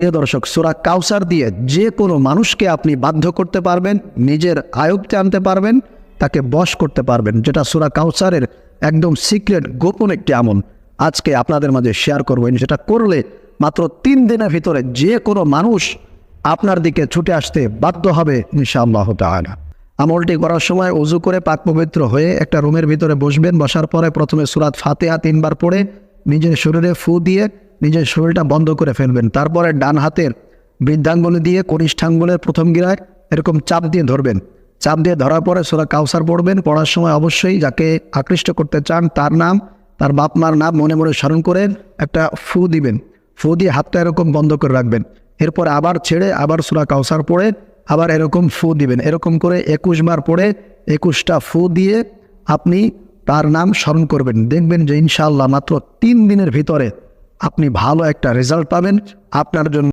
প্রিয় দর্শক, সূরা কাউসার দিয়ে যে কোনো মানুষকে আপনি বাধ্য করতে পারবেন, নিজের আয়ত্তে আনতে পারবেন, তাকে বশ করতে পারবেন, যেটা সূরা কাউসারের একদম সিক্রেট গোপন একটি আমল আজকে আপনাদের মাঝে শেয়ার করবো। সেটা করলে মাত্র 3 দিনের ভিতরে যে কোনো মানুষ আপনার দিকে ছুটে আসতে বাধ্য হবে ইনশাআল্লাহ তাআলা। আমলটি করার সময় ওযু করে পাক পবিত্র হয়ে একটা রুমের ভিতরে বসবেন। বসার পরে প্রথমে সূরাত ফাতিহা 3 বার পড়ে নিজের শরীরে ফু দিয়ে নিজের শরীরটা বন্ধ করে ফেলবেন। তারপরে ডান হাতের বৃদ্ধাঙ্গুলি দিয়ে কনিষ্ঠাঙ্গুলের প্রথম গিরায় এরকম চাপ দিয়ে ধরবেন। চাপ দিয়ে ধরার পরে সূরা কাউসার পড়বেন। পড়ার সময় অবশ্যই যাকে আকৃষ্ট করতে চান তার নাম, তার বাপ মার নাম মনে মনে স্মরণ করে একটা ফু দিবেন। ফু দিয়ে হাতটা এরকম বন্ধ করে রাখবেন। এরপর আবার ছেড়ে আবার সূরা কাউসার পড়ে আবার এরকম ফু দিবেন। এরকম করে 21 বার পড়ে 21টা ফু দিয়ে আপনি তার নাম স্মরণ করবেন। দেখবেন যে ইনশাআল্লাহ মাত্র 3 দিনের ভিতরে আপনি ভালো একটা রেজাল্ট পাবেন। আপনার জন্য